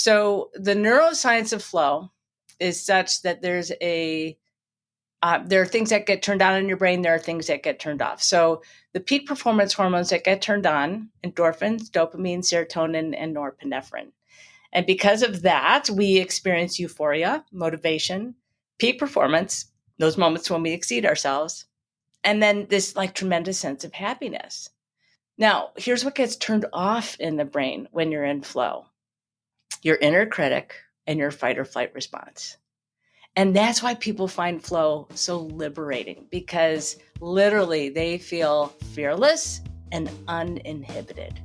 So the neuroscience of flow is such that there are things that get turned on in your brain. There are things that get turned off. So the peak performance hormones that get turned on, endorphins, dopamine, serotonin, and norepinephrine. And because of that, we experience euphoria, motivation, peak performance, those moments when we exceed ourselves, and then this like tremendous sense of happiness. Now, here's what gets turned off in the brain when you're in flow: your inner critic and your fight or flight response. And that's why people find flow so liberating, because literally they feel fearless and uninhibited.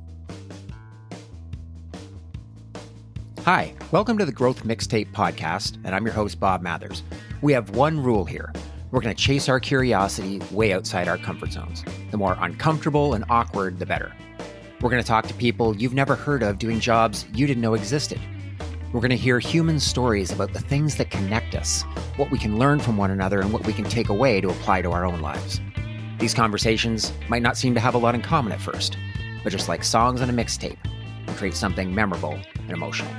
Hi, welcome to the Growth Mixtape Podcast, and I'm your host, Bob Mathers. We have one rule here. We're going to chase our curiosity way outside our comfort zones. The more uncomfortable and awkward, the better. We're going to talk to people you've never heard of doing jobs you didn't know existed. We're going to hear human stories about the things that connect us, what we can learn from one another, and what we can take away to apply to our own lives. These conversations might not seem to have a lot in common at first, but just like songs on a mixtape, they create something memorable and emotional.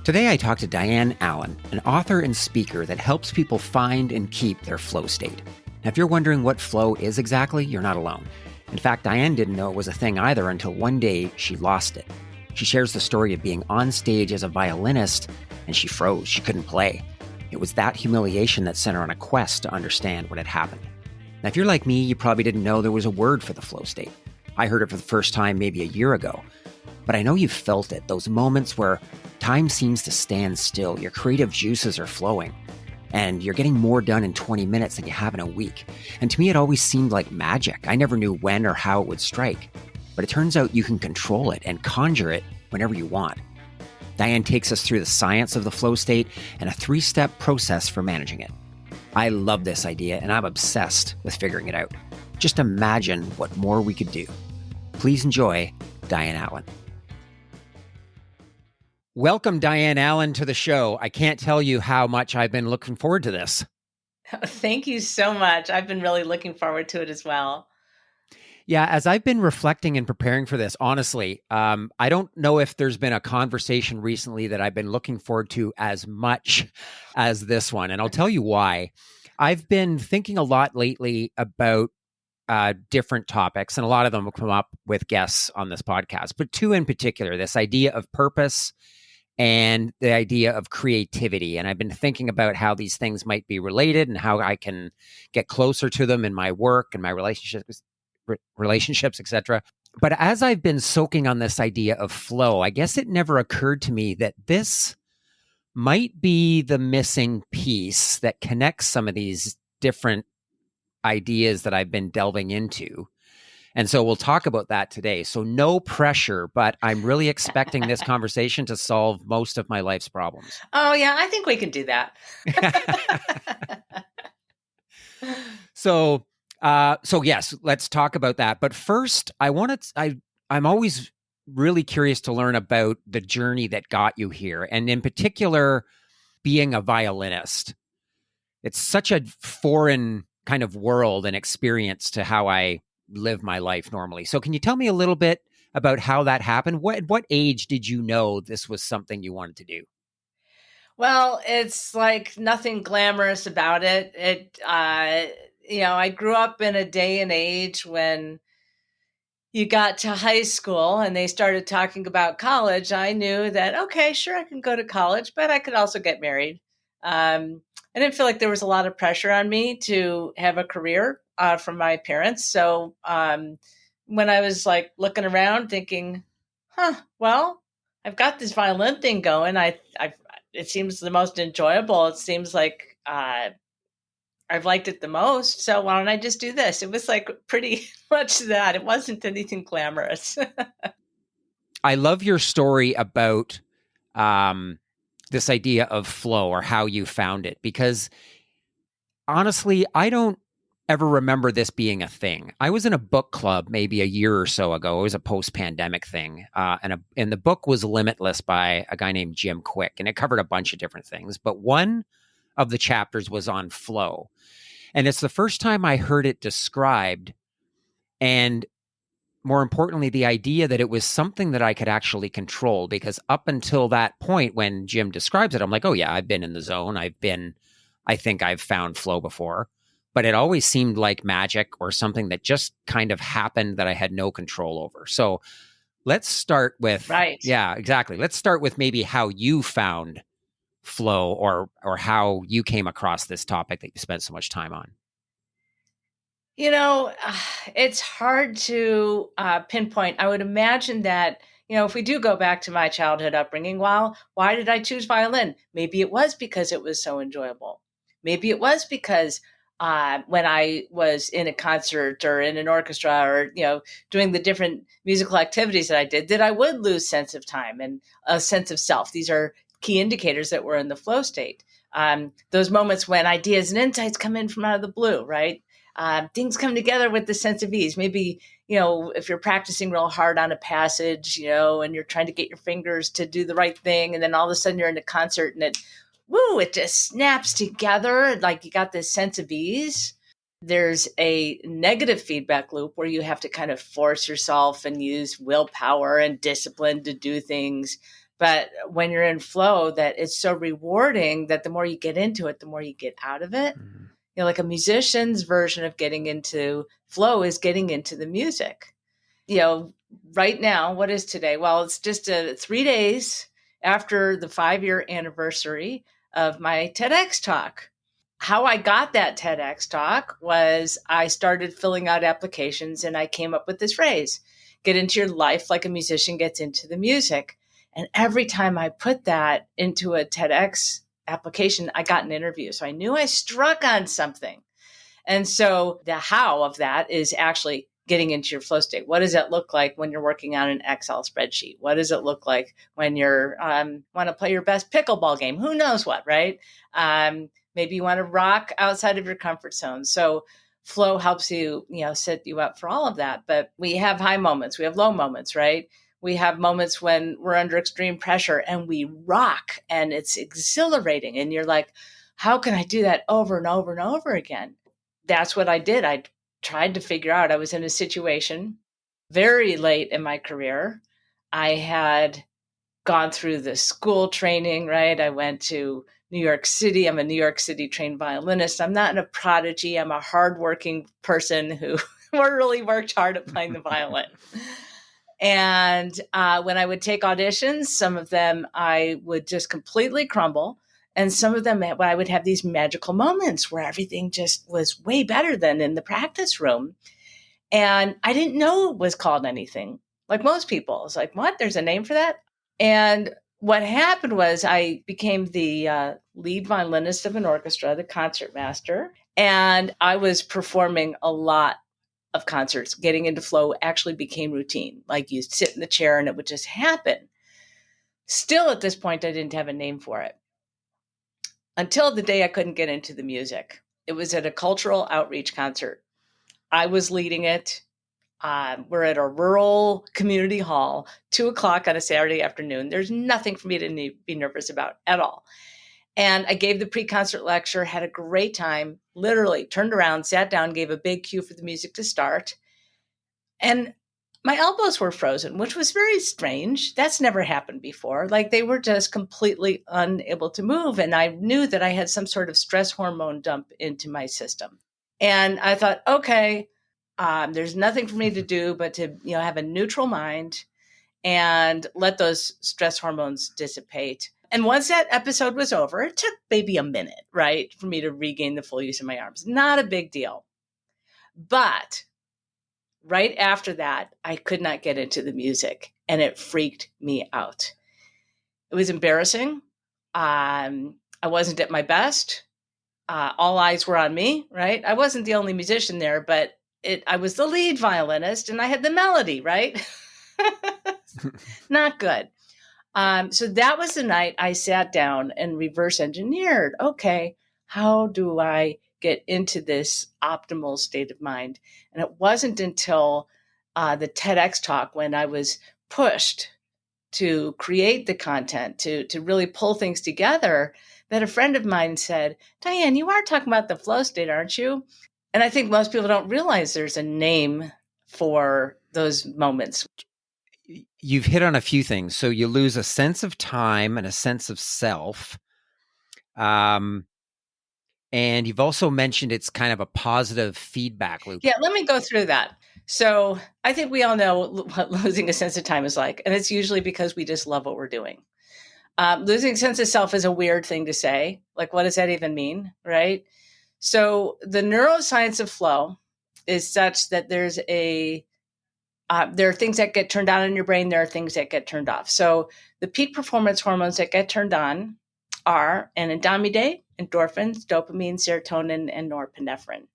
Today I talked to Diane Allen, an author and speaker that helps people find and keep their flow state. Now, if you're wondering what flow is exactly, you're not alone. In fact, Diane didn't know it was a thing either until one day she lost it. She shares the story of being on stage as a violinist, and she froze. She couldn't play. It was that humiliation that sent her on a quest to understand what had happened. Now, if you're like me, you probably didn't know there was a word for the flow state. I heard it for the first time maybe a year ago. But I know you've felt it, those moments where time seems to stand still, your creative juices are flowing, and you're getting more done in 20 minutes than you have in a week. And to me, it always seemed like magic. I never knew when or how it would strike. But it turns out you can control it and conjure it whenever you want. Diane takes us through the science of the flow state and a 3-step process for managing it. I love this idea, and I'm obsessed with figuring it out. Just imagine what more we could do. Please enjoy Diane Allen. Welcome, Diane Allen, to the show. I can't tell you how much I've been looking forward to this. Thank you so much. I've been really looking forward to it as well. Yeah, as I've been reflecting and preparing for this, honestly, I don't know if there's been a conversation recently that I've been looking forward to as much as this one. And I'll tell you why. I've been thinking a lot lately about different topics, and a lot of them will come up with guests on this podcast, but two in particular, this idea of purpose and the idea of creativity. And I've been thinking about how these things might be related and how I can get closer to them in my work and my relationships, etc. But as I've been soaking on this idea of flow, I guess it never occurred to me that this might be the missing piece that connects some of these different ideas that I've been delving into. And so we'll talk about that today. So no pressure, but I'm really expecting this conversation to solve most of my life's problems. Oh, yeah, I think we can do that. So yes, let's talk about that. But first, I'm always really curious to learn about the journey that got you here, and in particular, being a violinist. It's such a foreign kind of world and experience to how I live my life normally. So can you tell me a little bit about how that happened? What age did you know this was something you wanted to do? Well, it's like nothing glamorous about it. I grew up in a day and age when you got to high school and they started talking about college. I knew that, okay, sure, I can go to college, but I could also get married. I didn't feel like there was a lot of pressure on me to have a career from my parents. So when I was like looking around thinking, well, I've got this violin thing going. It seems the most enjoyable. It seems like I've liked it the most. So why don't I just do this? It was like pretty much that. It wasn't anything glamorous. I love your story about this idea of flow, or how you found it, because honestly, I don't ever remember this being a thing. I was in a book club maybe a year or so ago. It was a post-pandemic thing. And the book was Limitless by a guy named Jim Quick, and it covered a bunch of different things. But one of the chapters was on flow. And it's the first time I heard it described. And more importantly, the idea that it was something that I could actually control, because up until that point, when Jim describes it, I'm like, oh yeah, I've been in the zone. I think I've found flow before, but it always seemed like magic or something that just kind of happened that I had no control over. So let's start with, Right. yeah, exactly. Let's start with maybe how you found flow, or how you came across this topic that you spent so much time on. You know, it's hard to pinpoint. I would imagine that, if we do go back to my childhood upbringing, why did I choose violin? Maybe it was because it was so enjoyable. Maybe it was because when I was in a concert or in an orchestra or, doing the different musical activities that I would lose sense of time and a sense of self. These are key indicators that we're in the flow state. Those moments when ideas and insights come in from out of the blue, right? Things come together with the sense of ease. Maybe, if you're practicing real hard on a passage, and you're trying to get your fingers to do the right thing, and then all of a sudden you're in a concert and it just snaps together. Like you got this sense of ease. There's a negative feedback loop where you have to kind of force yourself and use willpower and discipline to do things. But when you're in flow, that it's so rewarding that the more you get into it, the more you get out of it. Mm-hmm. Like a musician's version of getting into flow is getting into the music. Right now, what is today? Well, it's just 3 days after the 5-year anniversary of my TEDx talk. How I got that TEDx talk was I started filling out applications and I came up with this phrase, get into your life like a musician gets into the music. And every time I put that into a TEDx application, I got an interview. So I knew I struck on something. And so the how of that is actually getting into your flow state. What does it look like when you're working on an Excel spreadsheet? What does it look like when you're want to play your best pickleball game? Who knows what, right? Maybe you want to rock outside of your comfort zone. So flow helps you, set you up for all of that. But we have high moments, we have low moments, right? We have moments when we're under extreme pressure and we rock and it's exhilarating. And you're like, how can I do that over and over and over again? That's what I did. I tried to figure out. I was in a situation very late in my career. I had gone through the school training, right? I went to New York City. I'm a New York City trained violinist. I'm not a prodigy. I'm a hardworking person who really worked hard at playing the violin. And when I would take auditions, some of them I would just completely crumble. And some of them, I would have these magical moments where everything just was way better than in the practice room. And I didn't know it was called anything. Like most people, it's like, what? There's a name for that? And what happened was I became the lead violinist of an orchestra, the concertmaster. And I was performing a lot of concerts. Getting into flow actually became routine. Like you sit in the chair and it would just happen. Still at this point, I didn't have a name for it. Until the day I couldn't get into the music. It was at a cultural outreach concert. I was leading it. We're at a rural community hall, 2:00 on a Saturday afternoon. There's nothing for me to be nervous about at all. And I gave the pre-concert lecture, had a great time, literally turned around, sat down, gave a big cue for the music to start. And my elbows were frozen, which was very strange. That's never happened before. Like they were just completely unable to move. And I knew that I had some sort of stress hormone dump into my system. And I thought, okay, there's nothing for me to do but to, have a neutral mind and let those stress hormones dissipate. And once that episode was over, it took maybe a minute, right, for me to regain the full use of my arms. Not a big deal. But right after that, I could not get into the music and it freaked me out. It was embarrassing. I wasn't at my best. All eyes were on me, right? I wasn't the only musician there, but I was the lead violinist and I had the melody, right? Not good. So that was the night I sat down and reverse engineered. Okay, how do I get into this optimal state of mind? And it wasn't until the TEDx talk when I was pushed to create the content, to really pull things together, that a friend of mine said, Diane, you are talking about the flow state, aren't you? And I think most people don't realize there's a name for those moments. You've hit on a few things. So you lose a sense of time and a sense of self. And you've also mentioned it's kind of a positive feedback loop. Yeah, let me go through that. So I think we all know what losing a sense of time is like, and it's usually because we just love what we're doing. Losing sense of self is a weird thing to say. Like, what does that even mean, right? So the neuroscience of flow is such that there are things that get turned on in your brain. There are things that get turned off. So the peak performance hormones that get turned on are anandamide, endorphins, dopamine, serotonin, and norepinephrine.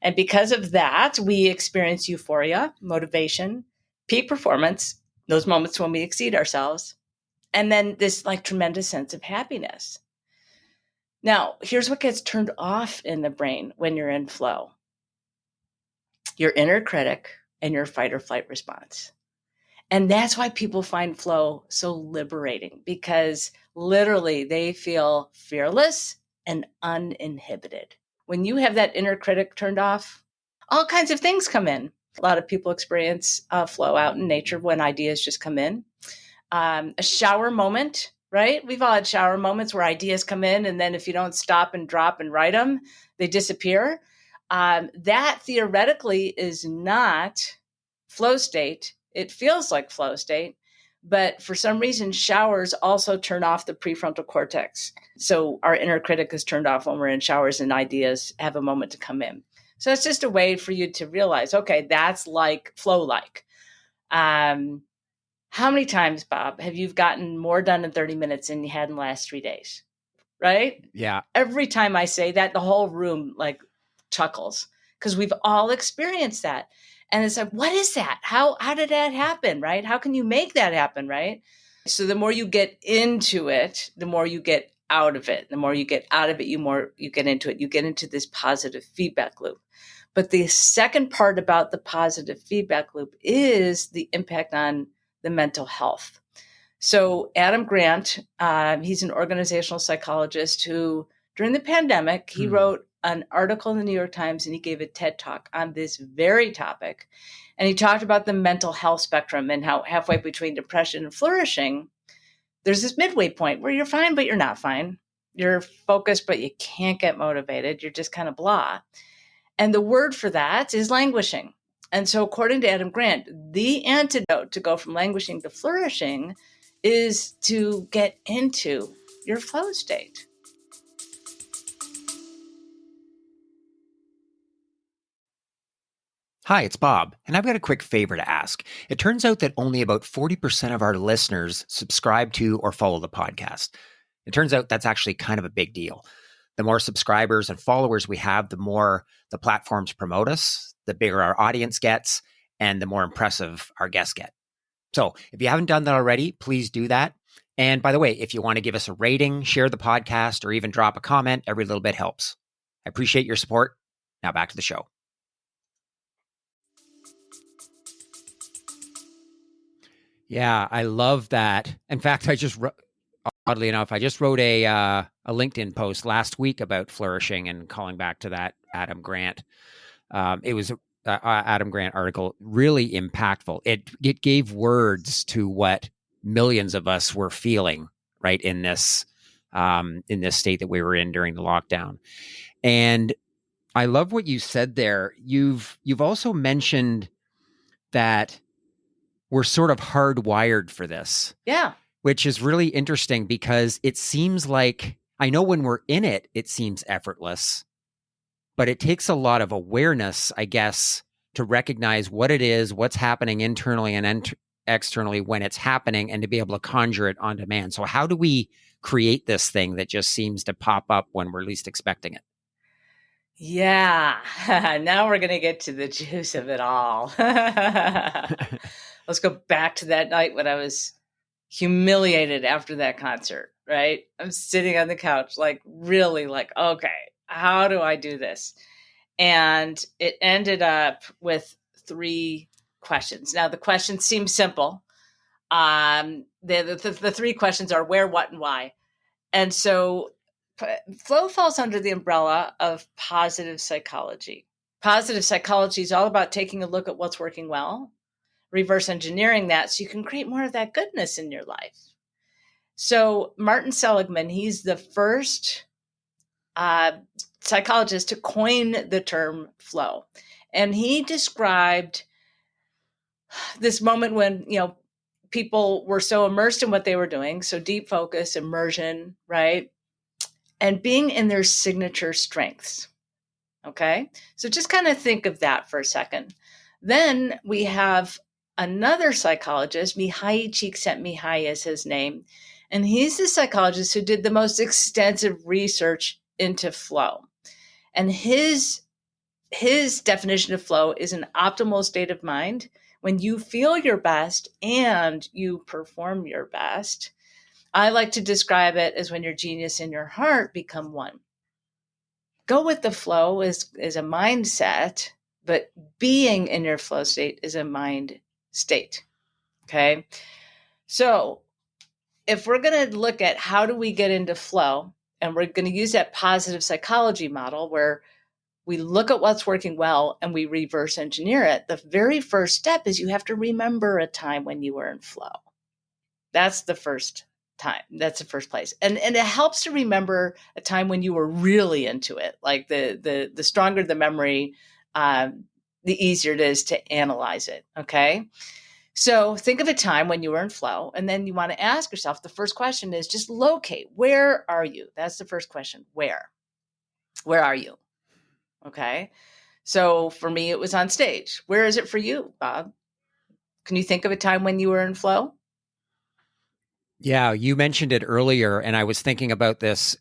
And because of that, we experience euphoria, motivation, peak performance, those moments when we exceed ourselves, and then this like tremendous sense of happiness. Now, here's what gets turned off in the brain when you're in flow: your inner critic and your fight or flight response. And that's why people find flow so liberating, because literally they feel fearless and uninhibited. When you have that inner critic turned off, all kinds of things come in. A lot of people experience flow out in nature when ideas just come in. A shower moment, right? We've all had shower moments where ideas come in, and then if you don't stop and drop and write them, they disappear. That theoretically is not flow state. It feels like flow state, but for some reason, showers also turn off the prefrontal cortex. So our inner critic is turned off when we're in showers and ideas have a moment to come in. So it's just a way for you to realize, okay, that's like flow-like. How many times, Bob, have you gotten more done in 30 minutes than you had in the last 3 days? Right? Yeah. Every time I say that, the whole room like chuckles, because we've all experienced that. And it's like, what is that? How did that happen? Right? How can you make that happen? Right? So the more you get into it, the more you get out of it. The more you get out of it, more you get into it. You get into this positive feedback loop. But the second part about the positive feedback loop is the impact on the mental health. So Adam Grant, he's an organizational psychologist who, during the pandemic, he wrote an article in the New York Times and he gave a TED Talk on this very topic. And he talked about the mental health spectrum and how halfway between depression and flourishing, there's this midway point where you're fine, but you're not fine. You're focused, but you can't get motivated. You're just kind of blah. And the word for that is languishing. And so according to Adam Grant, the antidote to go from languishing to flourishing is to get into your flow state. Hi, it's Bob, and I've got a quick favor to ask. It turns out that only about 40% of our listeners subscribe to or follow the podcast. It turns out that's actually kind of a big deal. The more subscribers and followers we have, the more the platforms promote us, the bigger our audience gets, and the more impressive our guests get. So if you haven't done that already, please do that. And by the way, if you want to give us a rating, share the podcast, or even drop a comment, every little bit helps. I appreciate your support. Now back to the show. Yeah, I love that. In fact, oddly enough, I just wrote a LinkedIn post last week about flourishing and calling back to that Adam Grant. It was Adam Grant article, really impactful. It gave words to what millions of us were feeling right in this state that we were in during the lockdown. And I love what you said there. You've also mentioned that we're sort of hardwired for this. Yeah. Which is really interesting because it seems like, I know when we're in it, it seems effortless, but it takes a lot of awareness, I guess, to recognize what it is, what's happening internally and externally when it's happening, and to be able to conjure it on demand. So how do we create this thing that just seems to pop up when we're least expecting it? Yeah. Now we're going to get to the juice of it all. Let's go back to that night when I was humiliated after that concert, right? I'm sitting on the couch, like really like, okay, how do I do this? And it ended up with 3 questions. Now the questions seem simple. The 3 questions are where, what, and why. And so flow falls under the umbrella of positive psychology. Positive psychology is all about taking a look at what's working well reverse engineering that so you can create more of that goodness in your life. So Martin Seligman, he's the first psychologist to coin the term flow. And he described this moment when, people were so immersed in what they were doing, so deep focus, immersion, right? And being in their signature strengths. Okay. So just kind of think of that for a second. Then we have another psychologist, Mihai Csikszentmihalyi is his name. And he's the psychologist who did the most extensive research into flow. And his definition of flow is an optimal state of mind when you feel your best and you perform your best. I like to describe it as when your genius and your heart become one. Go with the flow is a mindset, but being in your flow state is a mind state. Okay. So if we're going to look at how do we get into flow, and we're going to use that positive psychology model where we look at what's working well and we reverse engineer it, the very first step is you have to remember a time when you were in flow. That's the first time. That's the first place. And it helps to remember a time when you were really into it. Like the stronger the memory, the easier it is to analyze it. Okay. So think of a time when you were in flow, and then you want to ask yourself, the first question is just locate, where are you? That's the first question. Where are you? Okay. So for me, it was on stage. Where is it for you, Bob? Can you think of a time when you were in flow? Yeah, you mentioned it earlier, and I was thinking about this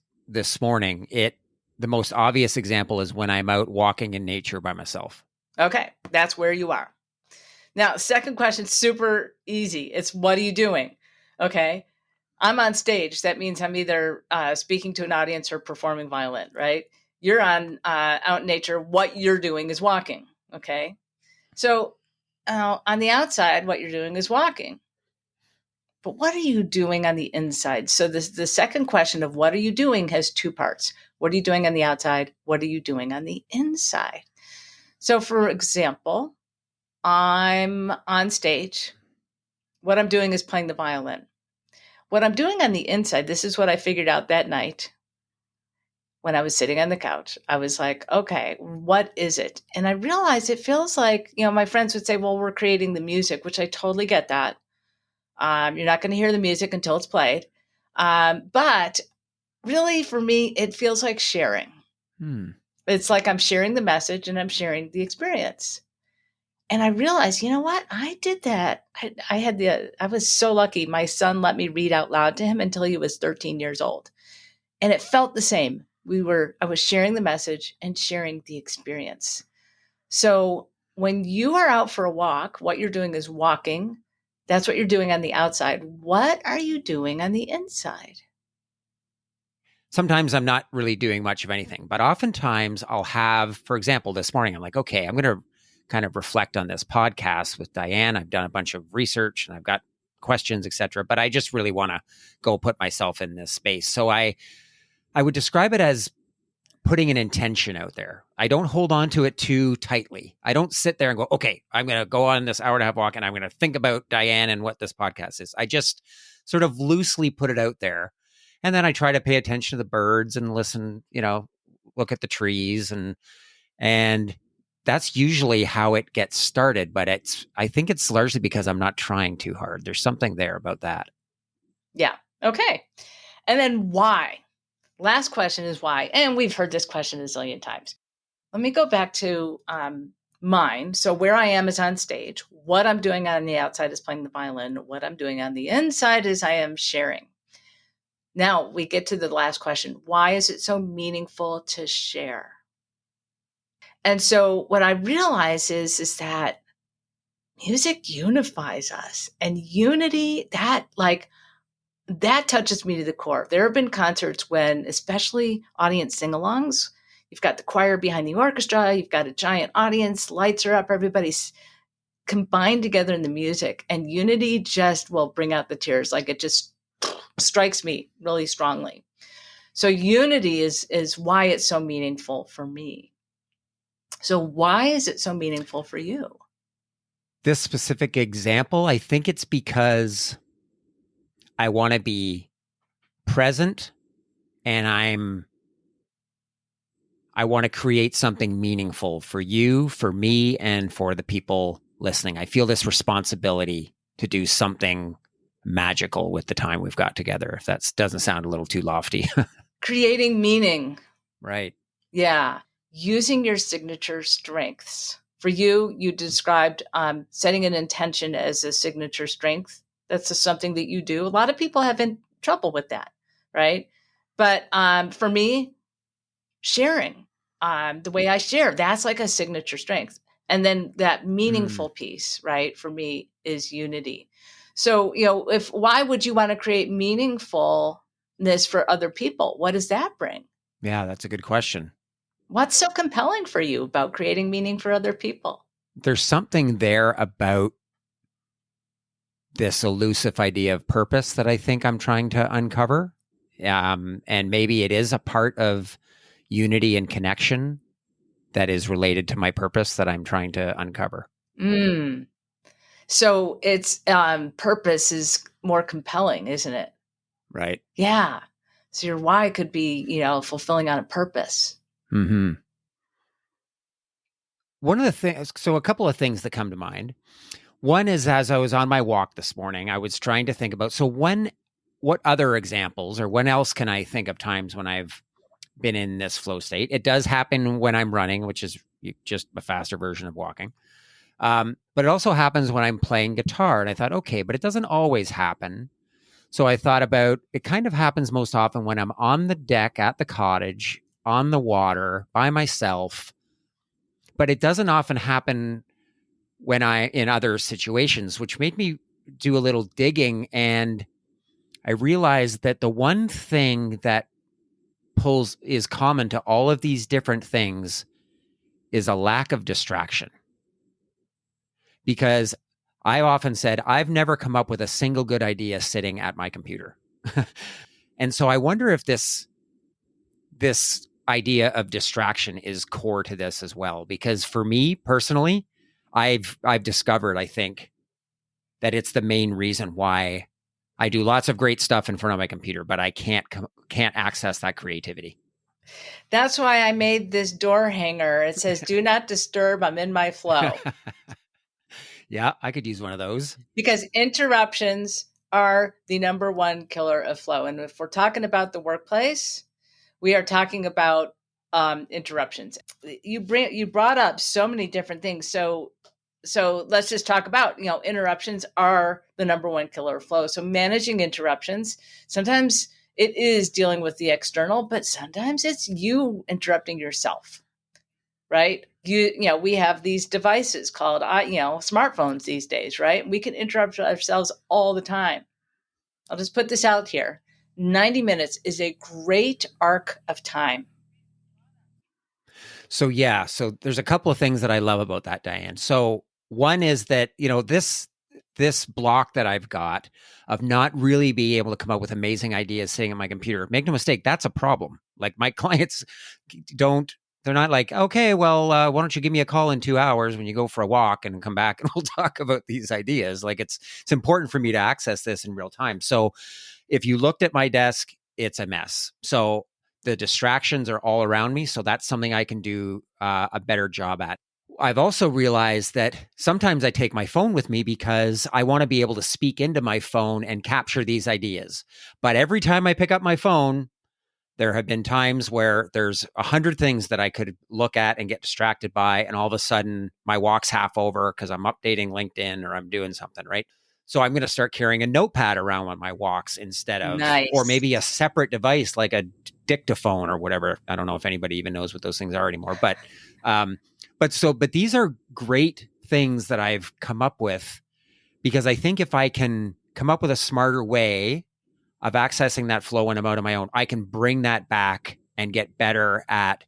morning. The most obvious example is when I'm out walking in nature by myself. Okay, that's where you are. Now, second question, super easy. It's what are you doing? Okay, I'm on stage. That means I'm either speaking to an audience or performing violin, right? You're on out in nature. What you're doing is walking. Okay, so on the outside, what you're doing is walking. But what are you doing on the inside? So the second question of what are you doing has two parts. What are you doing on the outside? What are you doing on the inside? So for example, I'm on stage. What I'm doing is playing the violin. What I'm doing on the inside, this is what I figured out that night when I was sitting on the couch. I was like, okay, what is it? And I realized it feels like, my friends would say, well, we're creating the music, which I totally get that. You're not going to hear the music until it's played. But really, for me, it feels like sharing. It's like I'm sharing the message and I'm sharing the experience. And I realized, you know what? I did that. I was so lucky. My son let me read out loud to him until he was 13 years old. And it felt the same. I was sharing the message and sharing the experience. So when you are out for a walk, what you're doing is walking. That's what you're doing on the outside. What are you doing on the inside? Sometimes I'm not really doing much of anything, but oftentimes I'll have, for example, this morning, I'm like, okay, I'm going to kind of reflect on this podcast with Diane. I've done a bunch of research and I've got questions, etc. But I just really want to go put myself in this space. So I would describe it as putting an intention out there. I don't hold on to it too tightly. I don't sit there and go, okay, I'm going to go on this hour and a half walk and I'm going to think about Diane and what this podcast is. I just sort of loosely put it out there. And then I try to pay attention to the birds and listen, look at the trees. And that's usually how it gets started. But I think it's largely because I'm not trying too hard. There's something there about that. Yeah. Okay. And then why? Last question is why. And we've heard this question a zillion times. Let me go back to mine. So where I am is on stage. What I'm doing on the outside is playing the violin. What I'm doing on the inside is I am sharing. Now we get to the last question. Why is it so meaningful to share? And so what I realize is that music unifies us, and unity that touches me to the core. There have been concerts when, especially audience sing-alongs, you've got the choir behind the orchestra, you've got a giant audience, lights are up, everybody's combined together in the music, and unity just will bring out the tears. Like it just strikes me really strongly. So unity is why it's so meaningful for me. So why is it so meaningful for you? This specific example, I think it's because I want to be present and I want to create something meaningful for you, for me, and for the people listening. I feel this responsibility to do something magical with the time we've got together. If that doesn't sound a little too lofty. Creating meaning. Right. Yeah. Using your signature strengths. For you, you described setting an intention as a signature strength. That's just something that you do. A lot of people have in trouble with that, right? But for me, sharing, the way I share, that's like a signature strength. And then that meaningful piece, right, for me is unity. So, why would you want to create meaningfulness for other people? What does that bring? Yeah, that's a good question. What's so compelling for you about creating meaning for other people? There's something there about this elusive idea of purpose that I think I'm trying to uncover. And maybe it is a part of unity and connection that is related to my purpose that I'm trying to uncover. Mm. So it's purpose is more compelling, isn't it? Right. Yeah. So your why could be, fulfilling on a purpose. Mm-hmm. One of the things, so a couple of things that come to mind. One is as I was on my walk this morning, I was trying to think about, what other examples or when else can I think of times when I've been in this flow state? It does happen when I'm running, which is just a faster version of walking. But it also happens when I'm playing guitar. And I thought, okay, but it doesn't always happen. So I thought about it kind of happens most often when I'm on the deck at the cottage, on the water, by myself. But it doesn't often happen when in other situations, which made me do a little digging. And I realized that the one thing that is common to all of these different things is a lack of distraction. Because I often said, I've never come up with a single good idea sitting at my computer. And so I wonder if this idea of distraction is core to this as well. Because for me personally, I've discovered, I think, that it's the main reason why I do lots of great stuff in front of my computer, but I can't access that creativity. That's why I made this door hanger. It says, "Do not disturb. I'm in my flow." Yeah, I could use one of those. Because interruptions are the number one killer of flow. And if we're talking about the workplace, we are talking about interruptions. You brought up so many different things. So let's just talk about, interruptions are the number one killer of flow. So managing interruptions, sometimes it is dealing with the external, but sometimes it's you interrupting yourself, right? We have these devices called, smartphones these days, right? We can interrupt ourselves all the time. I'll just put this out here. 90 minutes is a great arc of time. So there's a couple of things that I love about that, Diane. So one is that, this block that I've got of not really being able to come up with amazing ideas sitting at my computer. Make no mistake, that's a problem. Like my clients they're not like, okay, well, why don't you give me a call in 2 hours when you go for a walk and come back and we'll talk about these ideas. Like it's important for me to access this in real time. So if you looked at my desk, it's a mess. So the distractions are all around me. So that's something I can do a better job at. I've also realized that sometimes I take my phone with me because I want to be able to speak into my phone and capture these ideas. But every time I pick up my phone, there have been times where there's 100 things that I could look at and get distracted by. And all of a sudden my walk's half over because I'm updating LinkedIn or I'm doing something, right? So I'm going to start carrying a notepad around on my walks instead of, Nice. or maybe a separate device like a dictaphone or whatever. I don't know if anybody even knows what those things are anymore, but these are great things that I've come up with because I think if I can come up with a smarter way of accessing that flow when I'm out on my own, I can bring that back and get better at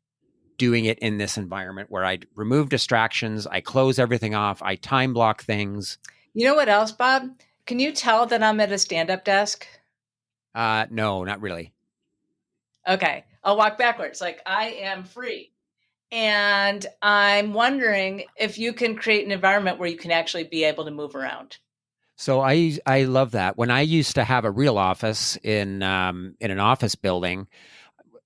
doing it in this environment where I remove distractions, I close everything off, I time block things. You know what else, Bob? Can you tell that I'm at a stand-up desk? No, not really. Okay. I'll walk backwards. Like I am free. And I'm wondering if you can create an environment where you can actually be able to move around. So I love that. When I used to have a real office in an office building,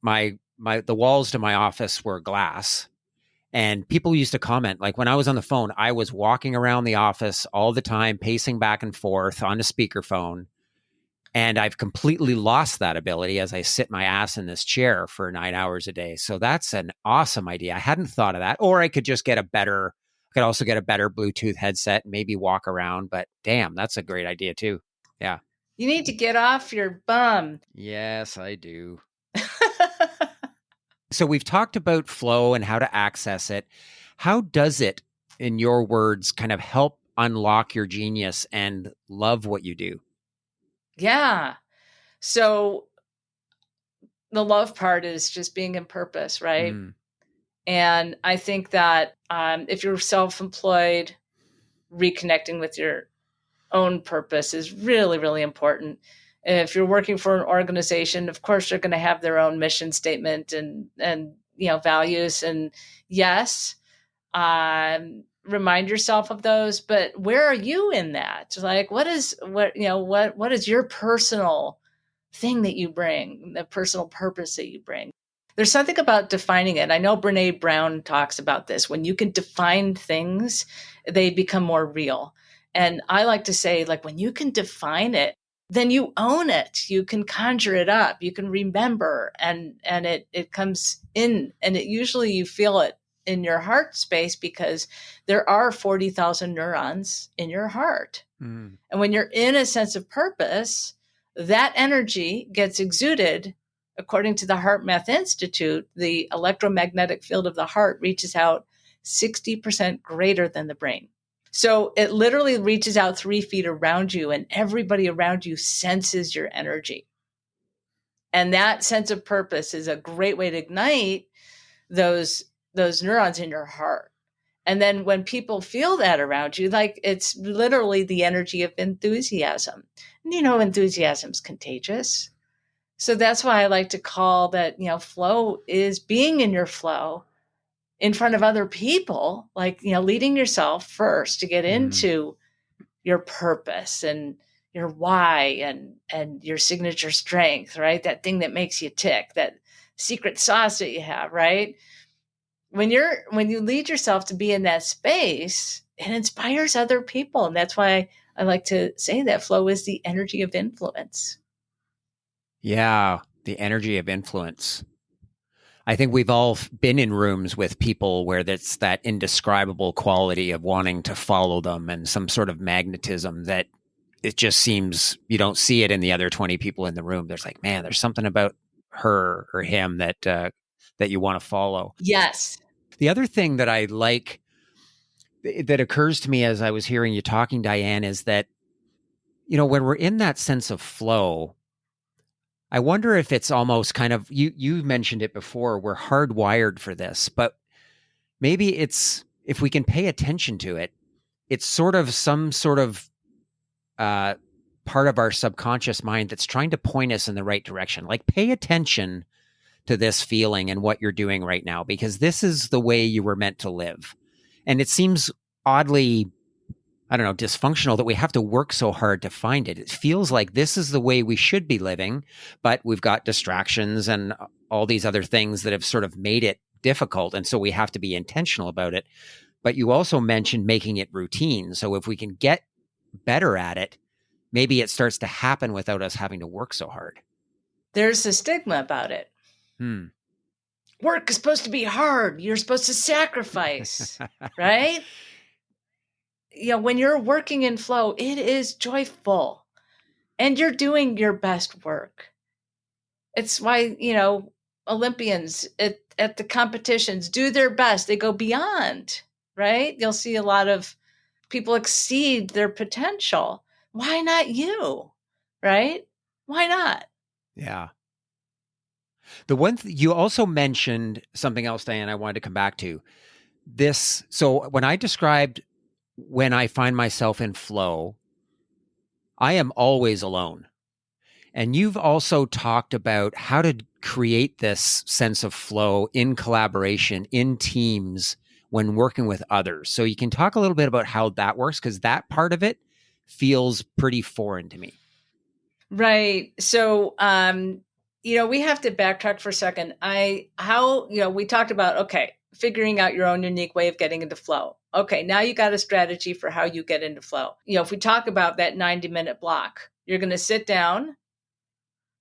my the walls to my office were glass. And people used to comment, like when I was on the phone, I was walking around the office all the time, pacing back and forth on a speakerphone. And I've completely lost that ability as I sit my ass in this chair for 9 hours a day. So that's an awesome idea. I hadn't thought of that. Or I could just I could also get a better Bluetooth headset and maybe walk around. But damn, that's a great idea too. Yeah. You need to get off your bum. Yes, I do. So we've talked about flow and how to access it. How does it, in your words, kind of help unlock your genius and love what you do? Yeah. So the love part is just being in purpose, right? Mm. And I think that if you're self-employed, reconnecting with your own purpose is really, really important. If you're working for an organization, of course, they're going to have their own mission statement and values. And yes, remind yourself of those. But where are you in that? Like, what is your personal thing that you bring, the personal purpose that you bring? There's something about defining it. I know Brene Brown talks about this. When you can define things, they become more real. And I like to say, like, when you can define it, then you own it. You can conjure it up. You can remember, and it comes in, and it usually you feel it in your heart space because there are 40,000 neurons in your heart. Mm. And when you're in a sense of purpose, that energy gets exuded. According to the Heart Math Institute, the electromagnetic field of the heart reaches out 60% greater than the brain. So it literally reaches out 3 feet around you, and everybody around you senses your energy. And that sense of purpose is a great way to ignite those neurons in your heart. And then when people feel that around you, like it's literally the energy of enthusiasm. And enthusiasm's contagious. So that's why I like to call that, flow is being in your flow in front of other people, like, leading yourself first to get into your purpose and your why and your signature strength, right? That thing that makes you tick, that secret sauce that you have, right? When you lead yourself to be in that space, it inspires other people. And that's why I like to say that flow is the energy of influence. Yeah, the energy of influence. I think we've all been in rooms with people where that's that indescribable quality of wanting to follow them and some sort of magnetism that it just seems you don't see it in the other 20 people in the room. There's like, man, there's something about her or him that you want to follow. Yes. The other thing that I like that occurs to me as I was hearing you talking, Diane, is that, when we're in that sense of flow, I wonder if it's almost kind of, you mentioned it before, we're hardwired for this, but maybe it's, if we can pay attention to it, it's sort of some sort of part of our subconscious mind that's trying to point us in the right direction. Like, pay attention to this feeling and what you're doing right now, because this is the way you were meant to live. And it seems oddly, I don't know, dysfunctional that we have to work so hard to find it. It feels like this is the way we should be living, but we've got distractions and all these other things that have sort of made it difficult. And so we have to be intentional about it. But you also mentioned making it routine. So if we can get better at it, maybe it starts to happen without us having to work so hard. There's a stigma about it. Work is supposed to be hard. You're supposed to sacrifice, right? When you're working in flow, it is joyful and you're doing your best work. It's why, Olympians at the competitions do their best. They go beyond, right? You'll see a lot of people exceed their potential. Why not you? Right? Why not? Yeah. The one you also mentioned something else, Diane, I wanted to come back to this. So when I described when I find myself in flow, I am always alone. And you've also talked about how to create this sense of flow in collaboration, in teams, when working with others. So you can talk a little bit about how that works, because that part of it feels pretty foreign to me. Right. So, we have to backtrack for a second. We talked about, okay, figuring out your own unique way of getting into flow. Okay, now you got a strategy for how you get into flow. If we talk about that 90-minute block, you're going to sit down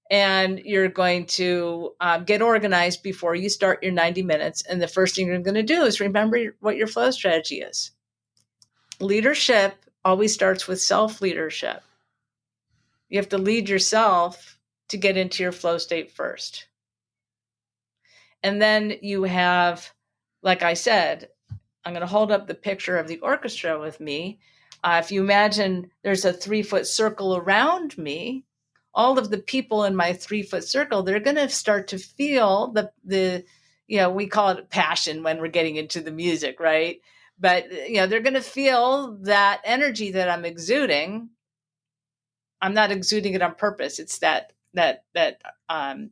and you're going to get organized before you start your 90 minutes. And the first thing you're going to do is remember what your flow strategy is. Leadership always starts with self-leadership. You have to lead yourself to get into your flow state first. And then you have, like I said, I'm going to hold up the picture of the orchestra with me. If you imagine there's a 3-foot circle around me, all of the people in my 3-foot circle, they're going to start to feel the we call it passion when we're getting into the music, right? But, they're going to feel that energy that I'm exuding. I'm not exuding it on purpose. It's that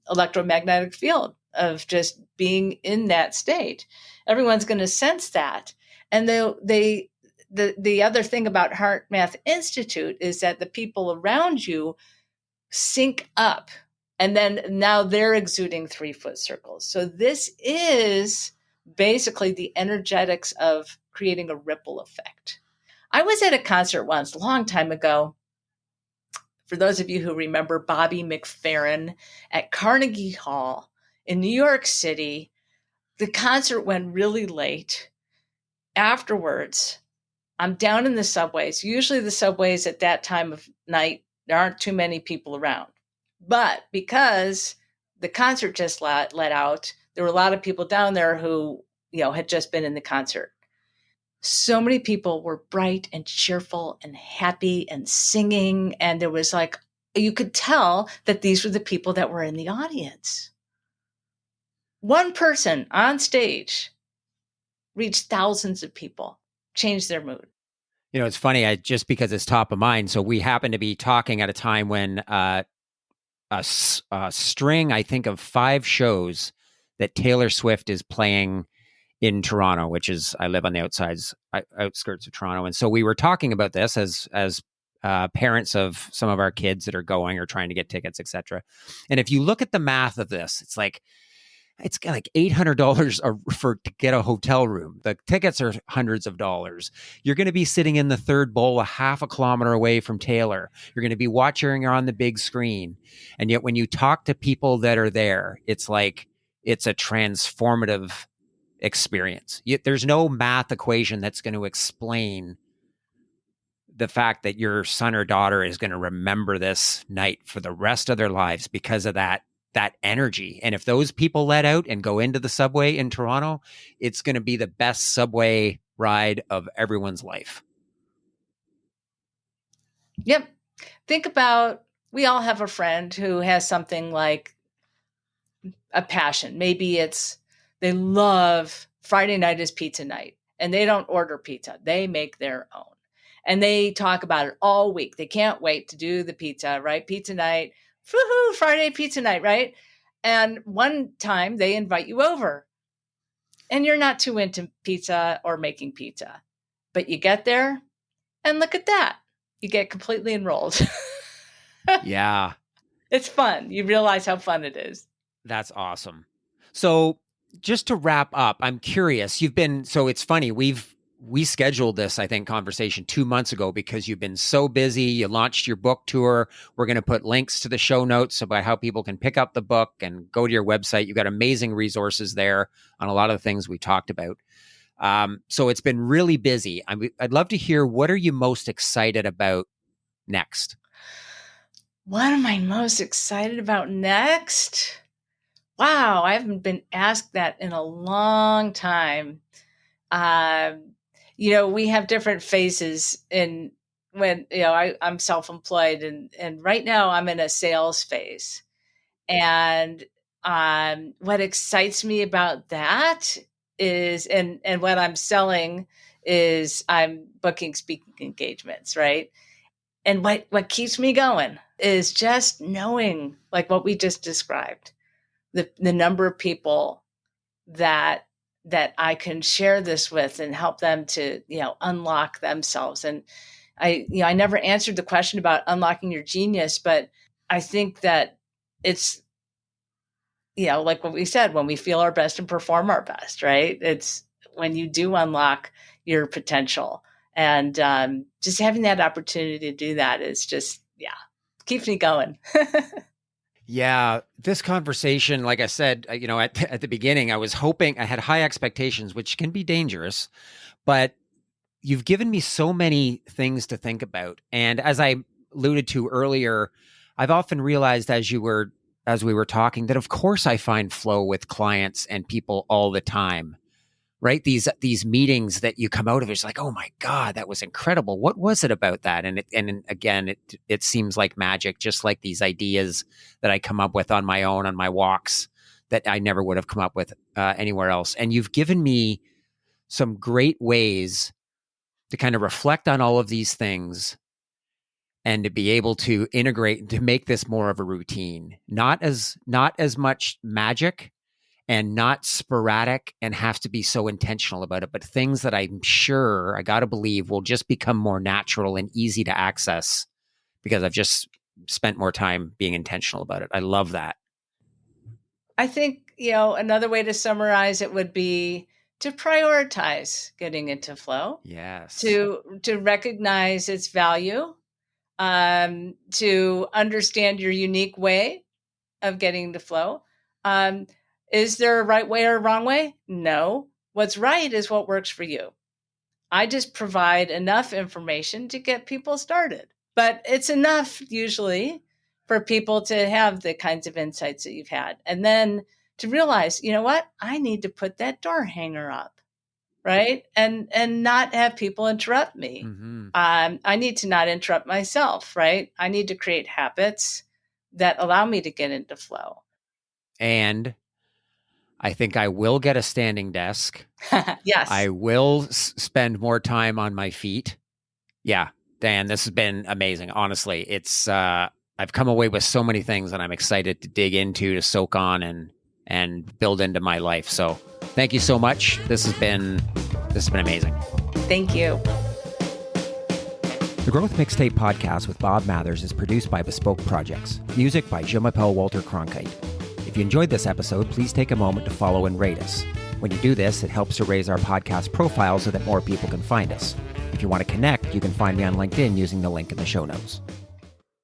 electromagnetic field of just being in that state. Everyone's going to sense that. And the other thing about Heart Math Institute is that the people around you sync up, and then now they're exuding 3-foot circles. So this is basically the energetics of creating a ripple effect. I was at a concert once, a long time ago. For those of you who remember Bobby McFerrin at Carnegie Hall in New York City, the concert went really late. Afterwards, I'm down in the subways. Usually the subways at that time of night, there aren't too many people around. But because the concert just let out, there were a lot of people down there who, had just been in the concert. So many people were bright and cheerful and happy and singing. And there was you could tell that these were the people that were in the audience. One person on stage reached thousands of people, changed their mood. It's funny, just because it's top of mind. So we happen to be talking at a time when a string, I think, of 5 shows that Taylor Swift is playing in Toronto, which is, I live on the outskirts of Toronto. And so we were talking about this as parents of some of our kids that are going or trying to get tickets, etc. And if you look at the math of this, it's like $800 to get a hotel room. The tickets are hundreds of dollars. You're going to be sitting in the third bowl, a half a kilometer away from Taylor. You're going to be watching her on the big screen. And yet when you talk to people that are there, it's like it's a transformative experience. There's no math equation that's going to explain the fact that your son or daughter is going to remember this night for the rest of their lives because of that energy. And if those people let out and go into the subway in Toronto, it's going to be the best subway ride of everyone's life. Yep. Think about, we all have a friend who has something like a passion. Maybe it's they love Friday night is pizza night, and they don't order pizza. They make their own. And they talk about it all week. They can't wait to do the pizza, right? Pizza night, woohoo, Friday pizza night, right? And one time they invite you over, and you're not too into pizza or making pizza, but you get there, and look at that. You get completely enrolled. Yeah. It's fun. You realize how fun it is. That's awesome. So just to wrap up, I'm curious, so it's funny, we scheduled this, I think, conversation 2 months ago because you've been so busy. You launched your book tour. We're going to put links to the show notes about how people can pick up the book and go to your website. You've got amazing resources there on a lot of the things we talked about. So it's been really busy. I'd love to hear, what are you most excited about next? What am I most excited about next? Wow, I haven't been asked that in a long time. We have different phases in when, I'm self-employed, and right now I'm in a sales phase. And what excites me about that is, and what I'm selling is I'm booking speaking engagements, right? And what keeps me going is just knowing, like what we just described, the number of people that I can share this with and help them to, unlock themselves. And I never answered the question about unlocking your genius, but I think that it's, like what we said, when we feel our best and perform our best, right? It's when you do unlock your potential. And just having that opportunity to do that is just, keeps me going. Yeah, this conversation, like I said, at the beginning, I was hoping, I had high expectations, which can be dangerous, but you've given me so many things to think about. And as I alluded to earlier, I've often realized as we were talking that of course I find flow with clients and people all the time, right? These meetings that you come out of, it's like, oh my God, that was incredible. What was it about that? And it seems like magic, just like these ideas that I come up with on my own, on my walks, that I never would have come up with anywhere else. And you've given me some great ways to kind of reflect on all of these things and to be able to integrate, to make this more of a routine, not as much magic and not sporadic and have to be so intentional about it, but things that I'm sure, I got to believe, will just become more natural and easy to access because I've just spent more time being intentional about it. I love that. I think, another way to summarize it would be to prioritize getting into flow. Yes. To recognize its value, to understand your unique way of getting to flow. Is there a right way or a wrong way? No. What's right is what works for you. I just provide enough information to get people started, but it's enough usually for people to have the kinds of insights that you've had. And then to realize, you know what? I need to put that door hanger up, right? And not have people interrupt me. Mm-hmm. I need to not interrupt myself, right? I need to create habits that allow me to get into flow. And I think I will get a standing desk. Yes. I will spend more time on my feet. Yeah, Dan, this has been amazing. Honestly, it's I've come away with so many things that I'm excited to dig into, to soak on and build into my life. So thank you so much. This has been amazing. Thank you. The Growth Mixtape podcast with Bob Mathers is produced by Bespoke Projects. Music by Jean-Michel Walter Cronkite. If you enjoyed this episode, please take a moment to follow and rate us. When you do this, it helps to raise our podcast profile so that more people can find us. If you want to connect, you can find me on LinkedIn using the link in the show notes.